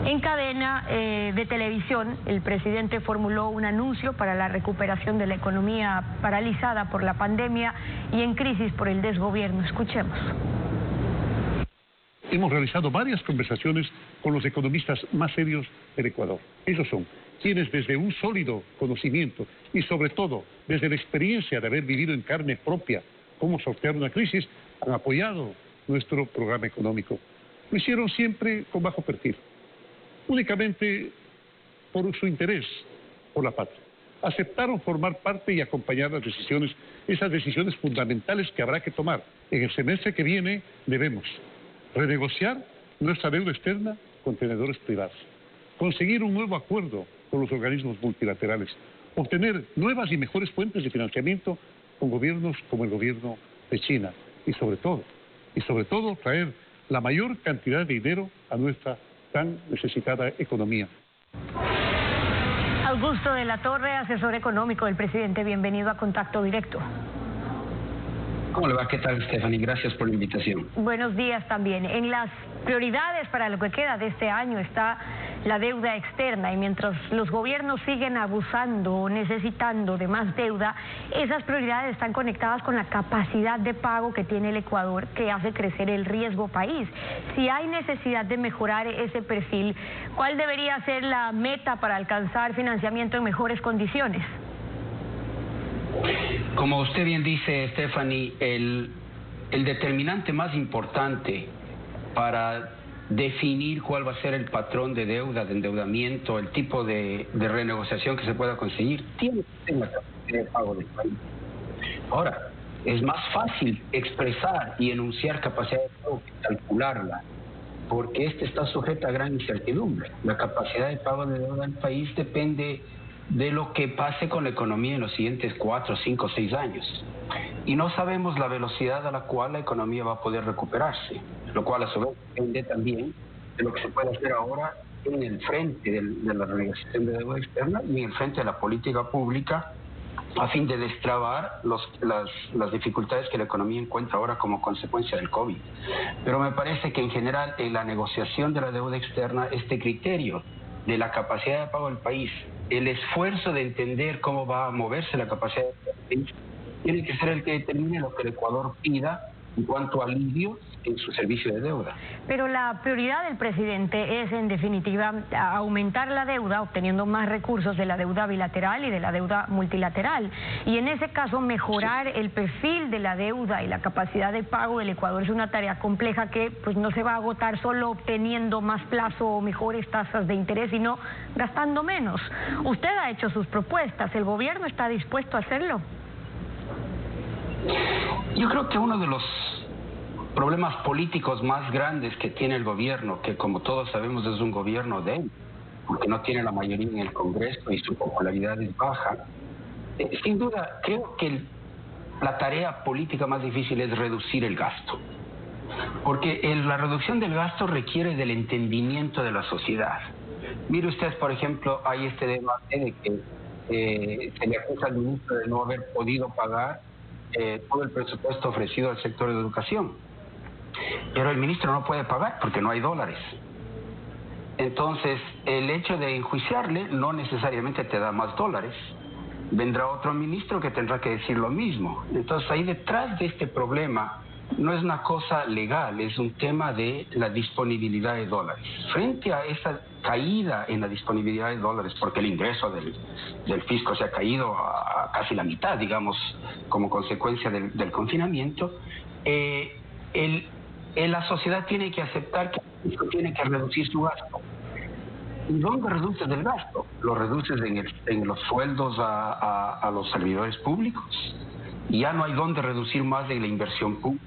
En cadena de televisión, el presidente formuló un anuncio para la recuperación de la economía paralizada por la pandemia y en crisis por el desgobierno. Escuchemos. Hemos realizado varias conversaciones con los economistas más serios del Ecuador. Ellos son quienes desde un sólido conocimiento y sobre todo desde la experiencia de haber vivido en carne propia cómo sortear una crisis, han apoyado nuestro programa económico. Lo hicieron siempre con bajo perfil, únicamente por su interés por la patria. Aceptaron formar parte y acompañar las decisiones, esas decisiones fundamentales que habrá que tomar. En el semestre que viene debemos renegociar nuestra deuda externa con tenedores privados, conseguir un nuevo acuerdo con los organismos multilaterales, obtener nuevas y mejores fuentes de financiamiento con gobiernos como el gobierno de China y sobre todo traer la mayor cantidad de dinero a nuestra tan necesitada economía. Augusto de la Torre, asesor económico del presidente, bienvenido a Contacto Directo. ¿Cómo le va? ¿Qué tal, Stephanie? Gracias por la invitación. Buenos días también. En las prioridades para lo que queda de este año está la deuda externa y mientras los gobiernos siguen abusando o necesitando de más deuda, esas prioridades están conectadas con la capacidad de pago que tiene el Ecuador, que hace crecer el riesgo país. Si hay necesidad de mejorar ese perfil, ¿cuál debería ser la meta para alcanzar financiamiento en mejores condiciones? Como usted bien dice, Stephanie, el determinante más importante para definir cuál va a ser el patrón de deuda, de endeudamiento, el tipo de renegociación que se pueda conseguir, tiene que ser la capacidad de pago del país. Ahora, es más fácil expresar y enunciar capacidad de pago que calcularla, porque está sujeta a gran incertidumbre. La capacidad de pago de deuda del país depende de lo que pase con la economía en los siguientes 4, 5, 6 años. Y no sabemos la velocidad a la cual la economía va a poder recuperarse, lo cual a su vez depende también de lo que se puede hacer ahora en el frente de la renegociación de deuda externa y en el frente de la política pública a fin de destrabar las dificultades que la economía encuentra ahora como consecuencia del COVID. Pero me parece que en general en la negociación de la deuda externa este criterio de la capacidad de pago del país, el esfuerzo de entender cómo va a moverse la capacidad del país, tiene que ser el que determine lo que el Ecuador pida en cuanto a alivio en su servicio de deuda. Pero la prioridad del presidente es, en definitiva, aumentar la deuda, obteniendo más recursos de la deuda bilateral y de la deuda multilateral. Y en ese caso, mejorar el perfil de la deuda y la capacidad de pago del Ecuador es una tarea compleja que pues no se va a agotar solo obteniendo más plazo o mejores tasas de interés, sino gastando menos. Usted ha hecho sus propuestas, ¿el gobierno está dispuesto a hacerlo? Yo creo que uno de los problemas políticos más grandes que tiene el gobierno, que como todos sabemos es un gobierno débil, porque no tiene la mayoría en el Congreso y su popularidad es baja, sin duda creo que la tarea política más difícil es reducir el gasto, porque la reducción del gasto requiere del entendimiento de la sociedad. Mire usted, por ejemplo, hay este debate de que se le acusa al ministro de no haber podido pagar todo el presupuesto ofrecido al sector de educación. Pero el ministro no puede pagar porque no hay dólares. Entonces, el hecho de enjuiciarle no necesariamente te da más dólares. Vendrá otro ministro que tendrá que decir lo mismo. Entonces, ahí detrás de este problema no es una cosa legal, es un tema de la disponibilidad de dólares. Frente a esa caída en la disponibilidad de dólares, porque el ingreso del fisco se ha caído a casi la mitad, digamos, como consecuencia del confinamiento, la sociedad tiene que aceptar que el fisco tiene que reducir su gasto. ¿Y dónde reduces el gasto? Lo reduces en los sueldos a los servidores públicos. Y ya no hay dónde reducir más de la inversión pública.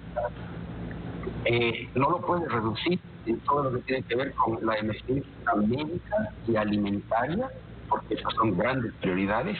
No lo puedes reducir en todo lo que tiene que ver con la emergencia médica y alimentaria, porque esas son grandes prioridades.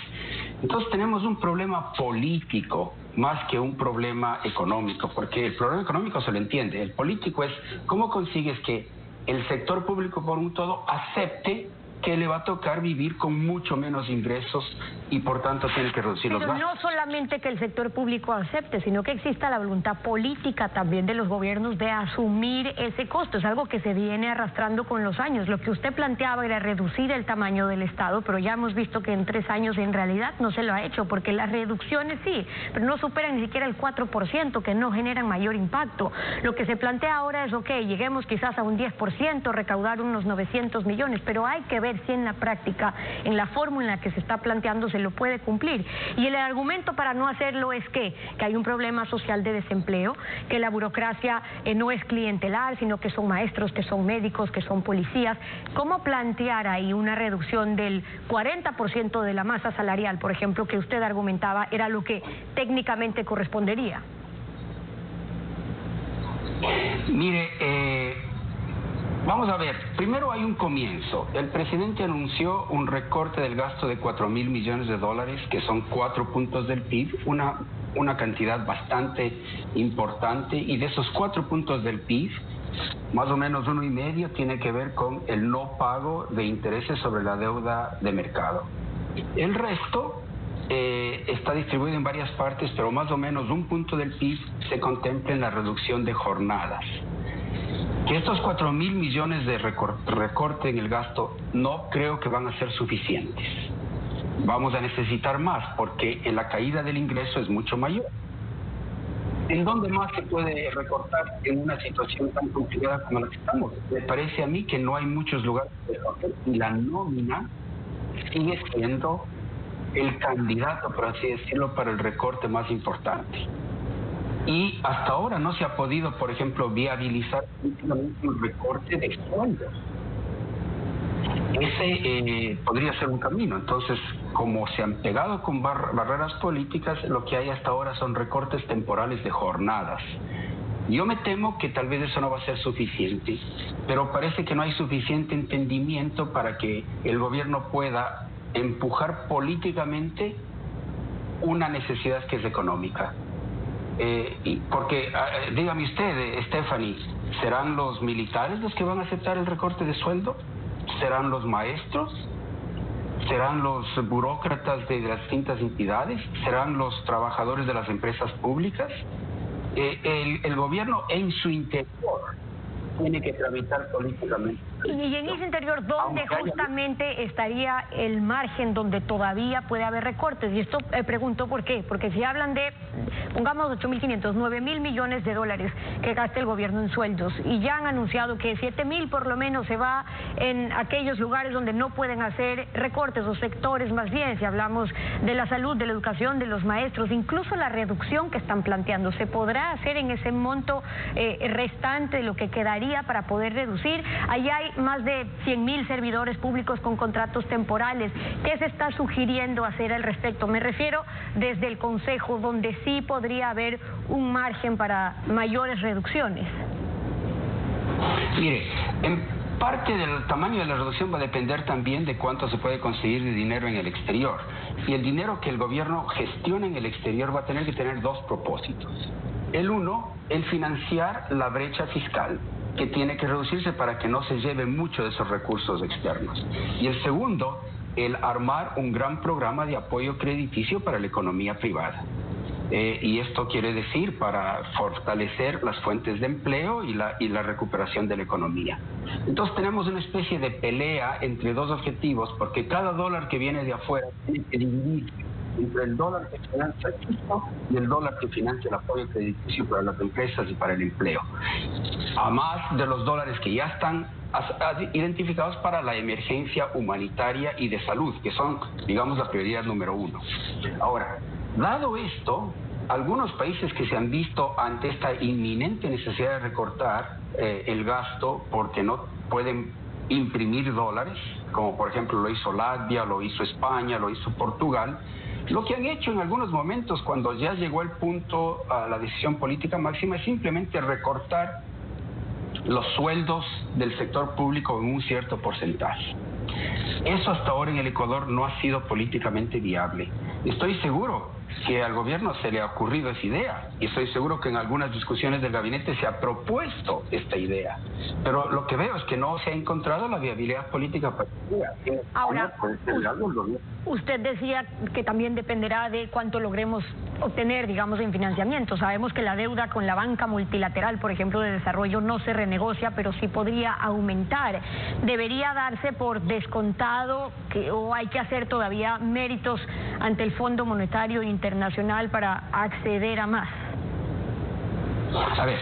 Entonces tenemos un problema político más que un problema económico, porque el problema económico se lo entiende. El político es cómo consigues que el sector público por un todo acepte que le va a tocar vivir con mucho menos ingresos y por tanto tiene que reducir los gastos. Pero no solamente que el sector público acepte, sino que exista la voluntad política también de los gobiernos de asumir ese costo. Es algo que se viene arrastrando con los años. Lo que usted planteaba era reducir el tamaño del Estado, pero ya hemos visto que en 3 años en realidad no se lo ha hecho, porque las reducciones sí, pero no superan ni siquiera el 4%, que no generan mayor impacto. Lo que se plantea ahora es, ok, lleguemos quizás a un 10%, recaudar unos 900 millones, pero hay que ver si en la práctica, en la fórmula en la que se está planteando, se lo puede cumplir. Y el argumento para no hacerlo es que hay un problema social de desempleo, que la burocracia no es clientelar, sino que son maestros, que son médicos, que son policías. ¿Cómo plantear ahí una reducción del 40% de la masa salarial, por ejemplo, que usted argumentaba era lo que técnicamente correspondería? Mire, vamos a ver, primero hay un comienzo. El presidente anunció un recorte del gasto de 4.000 millones de dólares, que son 4 puntos del PIB, una cantidad bastante importante, y de esos 4 puntos del PIB, más o menos 1,5 tiene que ver con el no pago de intereses sobre la deuda de mercado. El resto está distribuido en varias partes, pero más o menos 1 punto del PIB se contempla en la reducción de jornadas. Que estos 4.000 millones de recorte en el gasto no creo que van a ser suficientes. Vamos a necesitar más porque la caída del ingreso es mucho mayor. ¿En dónde más se puede recortar en una situación tan complicada como la que estamos? Me parece a mí que no hay muchos lugares de recortar y la nómina sigue siendo el candidato, por así decirlo, para el recorte más importante. Y hasta ahora no se ha podido, por ejemplo, viabilizar un recorte de sueldos. Ese podría ser un camino. Entonces, como se han pegado con barreras políticas, lo que hay hasta ahora son recortes temporales de jornadas. Yo me temo que tal vez eso no va a ser suficiente, pero parece que no hay suficiente entendimiento para que el gobierno pueda empujar políticamente una necesidad que es económica. Porque, dígame usted, Stephanie, ¿serán los militares los que van a aceptar el recorte de sueldo? ¿Serán los maestros? ¿Serán los burócratas de las distintas entidades? ¿Serán los trabajadores de las empresas públicas? El gobierno en su interior tiene que tramitar políticamente. Y en ese interior, ¿dónde justamente estaría el margen donde todavía puede haber recortes? Y esto pregunto por qué. Porque si hablan de, pongamos 8.500, 9.000 millones de dólares que gasta el gobierno en sueldos, y ya han anunciado que 7.000 por lo menos se va en aquellos lugares donde no pueden hacer recortes, o sectores más bien, si hablamos de la salud, de la educación, de los maestros, incluso la reducción que están planteando, ¿se podrá hacer en ese monto restante de lo que quedaría para poder reducir? Allá hay más de 100.000 servidores públicos con contratos temporales. ¿Qué se está sugiriendo hacer al respecto? Me refiero desde el Consejo, donde sí podría haber un margen para mayores reducciones. Mire, en parte del tamaño de la reducción va a depender también de cuánto se puede conseguir de dinero en el exterior. Y el dinero que el gobierno gestiona en el exterior va a tener que tener 2 propósitos. El uno, el financiar la brecha fiscal, que tiene que reducirse para que no se lleve mucho de esos recursos externos. Y el segundo, el armar un gran programa de apoyo crediticio para la economía privada. Y esto quiere decir para fortalecer las fuentes de empleo y la recuperación de la economía. Entonces tenemos una especie de pelea entre 2 objetivos, porque cada dólar que viene de afuera tiene que dividir entre el dólar que financia el fisco y el dólar que financia el apoyo crediticio para las empresas y para el empleo. A más de los dólares que ya están identificados para la emergencia humanitaria y de salud, que son, digamos, la prioridad número 1. Ahora, dado esto, algunos países que se han visto ante esta inminente necesidad de recortar el gasto porque no pueden imprimir dólares, como por ejemplo lo hizo Latvia, lo hizo España, lo hizo Portugal, lo que han hecho en algunos momentos, cuando ya llegó el punto a la decisión política máxima, es simplemente recortar los sueldos del sector público en un cierto porcentaje. Eso hasta ahora en el Ecuador no ha sido políticamente viable. Estoy seguro que al gobierno se le ha ocurrido esa idea, y estoy seguro que en algunas discusiones del gabinete se ha propuesto esta idea, pero lo que veo es que no se ha encontrado la viabilidad política para ella. Ahora, usted decía que también dependerá de cuánto logremos obtener, digamos, en financiamiento. Sabemos que la deuda con la banca multilateral, por ejemplo, de desarrollo, no se renegocia, pero sí podría aumentar. ¿Debería darse por descontado o hay que hacer todavía méritos ante el Fondo Monetario Internacional para acceder a más? A ver,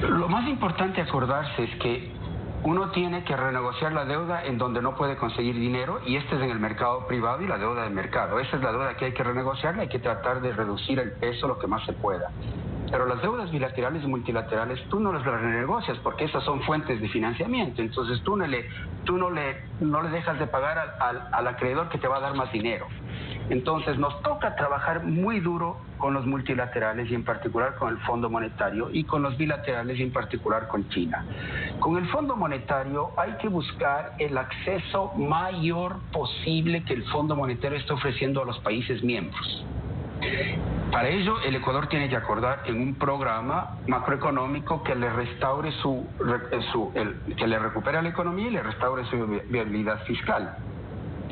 lo más importante acordarse es que uno tiene que renegociar la deuda en donde no puede conseguir dinero, y este es en el mercado privado y la deuda del mercado. Esa es la deuda que hay que renegociar, hay que tratar de reducir el peso lo que más se pueda. Pero las deudas bilaterales y multilaterales tú no las renegocias porque esas son fuentes de financiamiento. Entonces tú no le dejas de pagar al acreedor que te va a dar más dinero. Entonces nos toca trabajar muy duro con los multilaterales y en particular con el Fondo Monetario, y con los bilaterales y en particular con China. Con el Fondo Monetario hay que buscar el acceso mayor posible que el Fondo Monetario está ofreciendo a los países miembros. Para ello, el Ecuador tiene que acordar en un programa macroeconómico que le restaure que le recupere la economía y le restaure su viabilidad fiscal.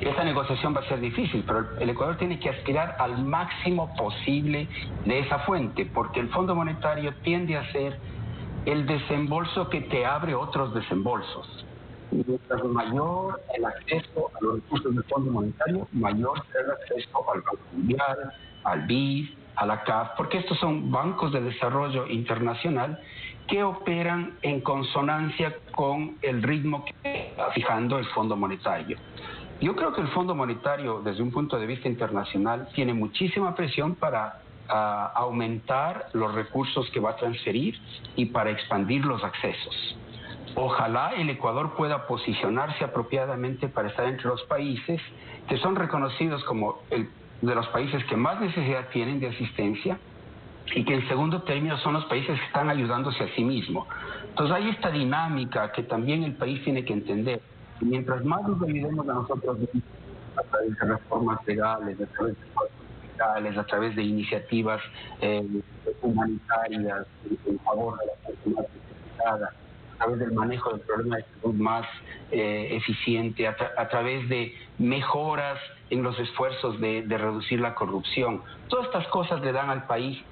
Esta negociación va a ser difícil, pero el Ecuador tiene que aspirar al máximo posible de esa fuente, porque el Fondo Monetario tiende a ser el desembolso que te abre otros desembolsos. Mientras mayor el acceso a los recursos del Fondo Monetario, mayor será el acceso al Banco Mundial, al BID, a la CAF, porque estos son bancos de desarrollo internacional que operan en consonancia con el ritmo que está fijando el Fondo Monetario. Yo creo que el Fondo Monetario, desde un punto de vista internacional, tiene muchísima presión para aumentar los recursos que va a transferir y para expandir los accesos. Ojalá el Ecuador pueda posicionarse apropiadamente para estar entre los países que son reconocidos como de los países que más necesidad tienen de asistencia, y que en segundo término son los países que están ayudándose a sí mismos. Entonces hay esta dinámica que también el país tiene que entender. Y mientras más nos ayudemos a nosotros mismos, a través de reformas legales, a través de fiscales, a través de iniciativas humanitarias en favor de la gente más necesitada, a través del manejo del problema de salud más eficiente, a través de mejoras en los esfuerzos de reducir la corrupción. Todas estas cosas le dan al país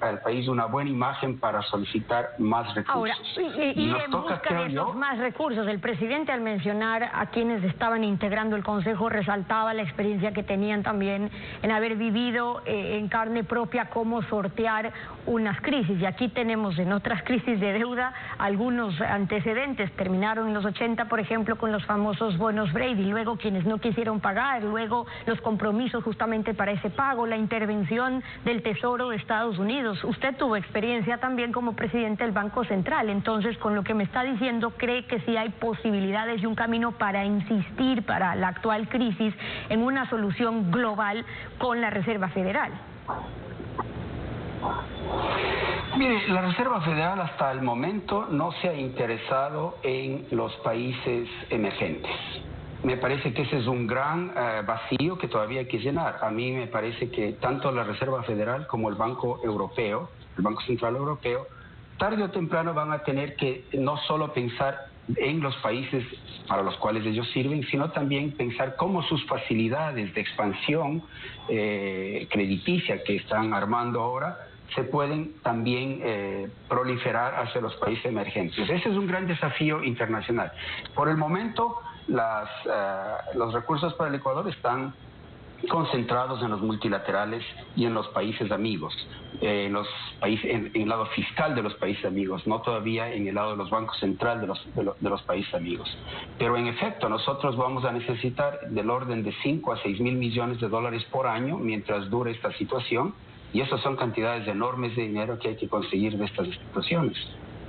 una buena imagen para solicitar más recursos. Ahora, y en busca de esos más recursos, el presidente, al mencionar a quienes estaban integrando el Consejo, resaltaba la experiencia que tenían también en haber vivido en carne propia cómo sortear unas crisis. Y aquí tenemos en otras crisis de deuda algunos antecedentes. Terminaron en los 80, por ejemplo, con los famosos bonos Brady, luego quienes no quisieron pagar, luego los compromisos justamente para ese pago, la intervención del Tesoro de Estados Unidos. Usted tuvo experiencia también como presidente del Banco Central, entonces con lo que me está diciendo, ¿cree que sí hay posibilidades y un camino para insistir para la actual crisis en una solución global con la Reserva Federal? Mire, la Reserva Federal hasta el momento no se ha interesado en los países emergentes. Me parece que ese es un gran vacío que todavía hay que llenar. A mí me parece que tanto la Reserva Federal como el Banco Europeo, el Banco Central Europeo, tarde o temprano van a tener que no solo pensar en los países para los cuales ellos sirven, sino también pensar cómo sus facilidades de expansión crediticia que están armando ahora se pueden también proliferar hacia los países emergentes. Ese es un gran desafío internacional. Por el momento, los recursos para el Ecuador están concentrados en los multilaterales y en los países amigos, en el lado fiscal de los países amigos, no todavía en el lado de los bancos centrales de los países amigos. Pero en efecto, nosotros vamos a necesitar del orden de 5 a 6 mil millones de dólares por año mientras dure esta situación, y esas son cantidades enormes de dinero que hay que conseguir de estas instituciones.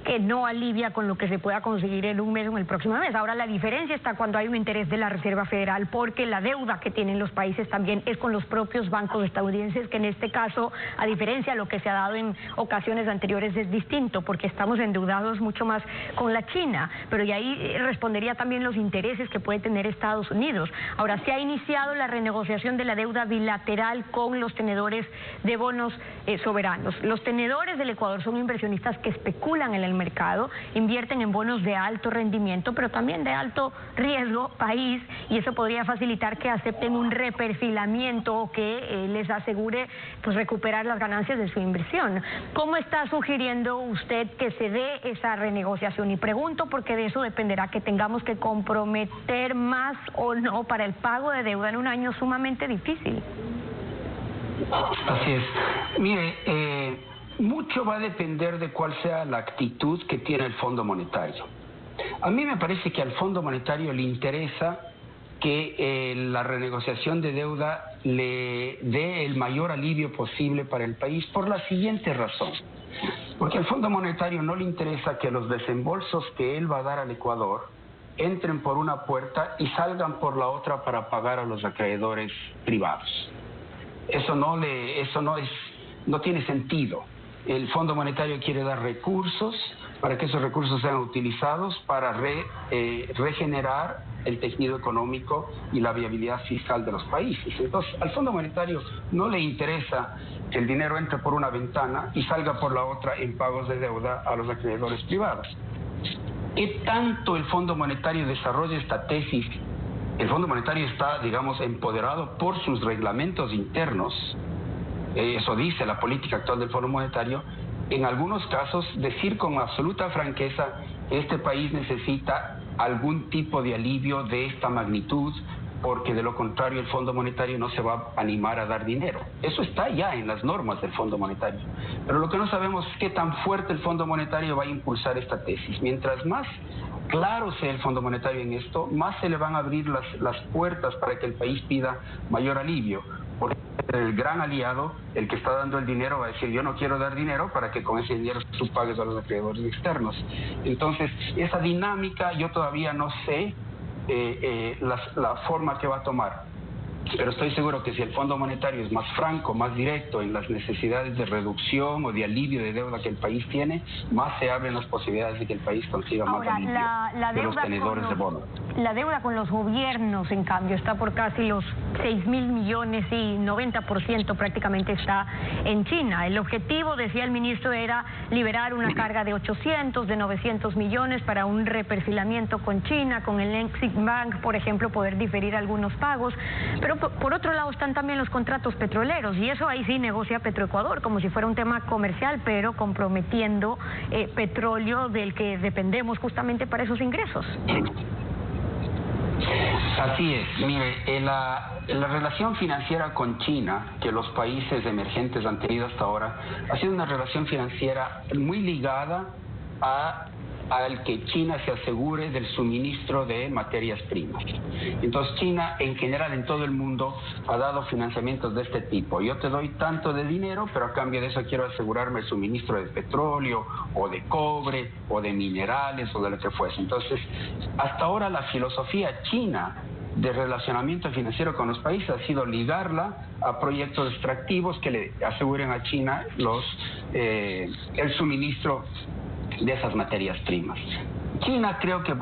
que no alivia con lo que se pueda conseguir en un mes o en el próximo mes. Ahora, la diferencia está cuando hay un interés de la Reserva Federal, porque la deuda que tienen los países también es con los propios bancos estadounidenses, que en este caso, a diferencia de lo que se ha dado en ocasiones anteriores, es distinto, porque estamos endeudados mucho más con la China, pero y ahí respondería también los intereses que puede tener Estados Unidos. Ahora, se ha iniciado la renegociación de la deuda bilateral con los tenedores de bonos soberanos. Los tenedores del Ecuador son inversionistas que especulan en el mercado, invierten en bonos de alto rendimiento, pero también de alto riesgo país, y eso podría facilitar que acepten un reperfilamiento o que les asegure pues recuperar las ganancias de su inversión. ¿Cómo está sugiriendo usted que se dé esa renegociación? Y pregunto porque de eso dependerá que tengamos que comprometer más o no para el pago de deuda en un año sumamente difícil. Así es. Mire, mucho va a depender de cuál sea la actitud que tiene el Fondo Monetario. A mí me parece que al Fondo Monetario le interesa que la renegociación de deuda le dé el mayor alivio posible para el país por la siguiente razón. Porque al Fondo Monetario no le interesa que los desembolsos que él va a dar al Ecuador entren por una puerta y salgan por la otra para pagar a los acreedores privados. Eso no tiene sentido. El Fondo Monetario quiere dar recursos para que esos recursos sean utilizados para regenerar el tejido económico y la viabilidad fiscal de los países. Entonces, al Fondo Monetario no le interesa que el dinero entre por una ventana y salga por la otra en pagos de deuda a los acreedores privados. ¿Qué tanto el Fondo Monetario desarrolla esta tesis? El Fondo Monetario está, digamos, empoderado por sus reglamentos internos. Eso dice la política actual del Fondo Monetario. En algunos casos, decir con absoluta franqueza que este país necesita algún tipo de alivio de esta magnitud, porque de lo contrario el Fondo Monetario no se va a animar a dar dinero. Eso está ya en las normas del Fondo Monetario. Pero lo que no sabemos es qué tan fuerte el Fondo Monetario va a impulsar esta tesis. Mientras más claro sea el Fondo Monetario en esto, más se le van a abrir las puertas para que el país pida mayor alivio. Porque el gran aliado, el que está dando el dinero, va a decir: yo no quiero dar dinero para que con ese dinero tú pagues a los acreedores externos. Entonces, esa dinámica yo todavía no sé la forma que va a tomar. Pero estoy seguro que si el Fondo Monetario es más franco, más directo en las necesidades de reducción o de alivio de deuda que el país tiene, más se abren las posibilidades de que el país consiga más alivio de los tenedores de bonos. La deuda con los gobiernos, en cambio, está por casi los 6.000 millones y 90% prácticamente está en China. El objetivo, decía el ministro, era liberar una carga de 800, de 900 millones para un reperfilamiento con China, con el Exim Bank, por ejemplo, poder diferir algunos pagos. Pero por otro lado están también los contratos petroleros, y eso ahí sí negocia Petroecuador como si fuera un tema comercial, pero comprometiendo petróleo del que dependemos justamente para esos ingresos. Así es. Mire, la relación financiera con China que los países emergentes han tenido hasta ahora ha sido una relación financiera muy ligada al que China se asegure del suministro de materias primas. Entonces China en general en todo el mundo ha dado financiamientos de este tipo. Yo te doy tanto de dinero, pero a cambio de eso quiero asegurarme el suministro de petróleo o de cobre o de minerales o de lo que fuese. Entonces, hasta ahora la filosofía china de relacionamiento financiero con los países ha sido ligarla a proyectos extractivos que le aseguren a China el suministro de esas materias primas. China, creo que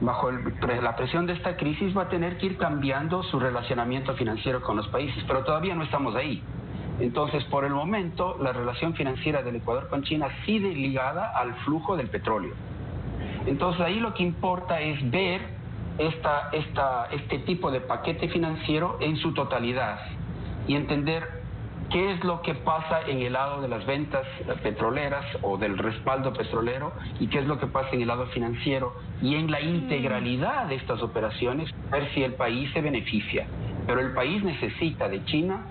bajo la presión de esta crisis, va a tener que ir cambiando su relacionamiento financiero con los países, pero todavía no estamos ahí. Entonces, por el momento, la relación financiera del Ecuador con China sigue ligada al flujo del petróleo. Entonces, ahí lo que importa es ver este tipo de paquete financiero en su totalidad y entender qué es lo que pasa en el lado de las ventas petroleras o del respaldo petrolero y qué es lo que pasa en el lado financiero, y en la integralidad de estas operaciones ver si el país se beneficia. Pero el país necesita de China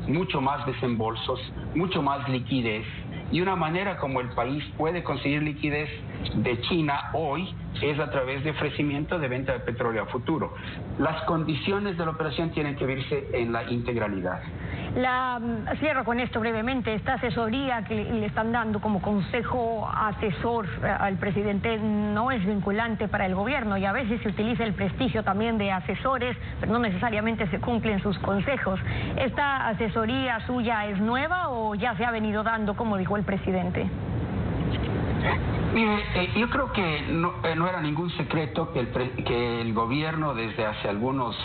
mucho más desembolsos, mucho más liquidez, y una manera como el país puede conseguir liquidez de China hoy es a través de ofrecimiento de venta de petróleo a futuro. Las condiciones de la operación tienen que verse en la integralidad. Cierro con esto brevemente. Esta asesoría que le están dando como consejo asesor al presidente no es vinculante para el gobierno, y a veces se utiliza el prestigio también de asesores, pero no necesariamente se cumplen sus consejos. ¿Esta asesoría suya es nueva o ya se ha venido dando, como dijo el presidente? Mire, yo creo que no era ningún secreto que el gobierno desde hace algunos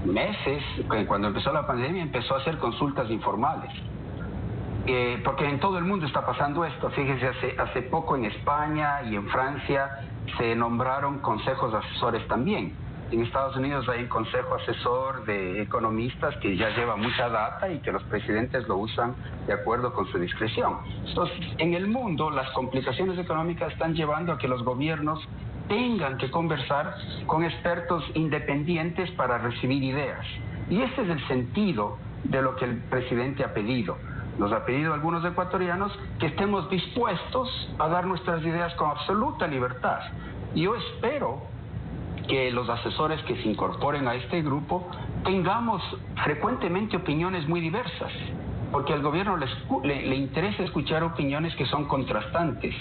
meses, cuando empezó la pandemia, empezó a hacer consultas informales. Porque en todo el mundo está pasando esto. Fíjese, hace poco en España y en Francia se nombraron consejos asesores también. En Estados Unidos hay un consejo asesor de economistas que ya lleva mucha data y que los presidentes lo usan de acuerdo con su discreción. Entonces, en el mundo las complicaciones económicas están llevando a que los gobiernos tengan que conversar con expertos independientes para recibir ideas. Y este es el sentido de lo que el presidente ha pedido. Nos ha pedido a algunos ecuatorianos que estemos dispuestos a dar nuestras ideas con absoluta libertad. Y yo espero que los asesores que se incorporen a este grupo tengamos frecuentemente opiniones muy diversas, porque al gobierno le interesa escuchar opiniones que son contrastantes,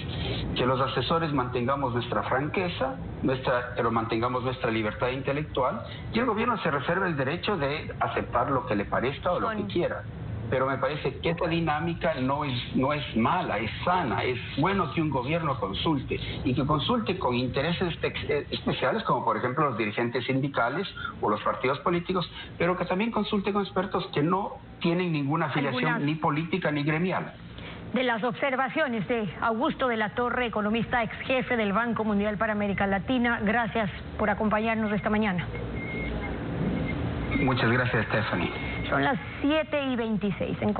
que los asesores mantengamos nuestra franqueza, pero mantengamos nuestra libertad intelectual, y el gobierno se reserva el derecho de aceptar lo que le parezca o lo que quiera. Pero me parece que esta dinámica no es mala, es sana. Es bueno que un gobierno consulte, y que consulte con intereses especiales, como por ejemplo los dirigentes sindicales o los partidos políticos, pero que también consulte con expertos que no tienen ninguna afiliación ni política ni gremial. De las observaciones de Augusto de la Torre, economista ex jefe del Banco Mundial para América Latina, gracias por acompañarnos esta mañana. Muchas gracias, Stephanie. Son las 7:26.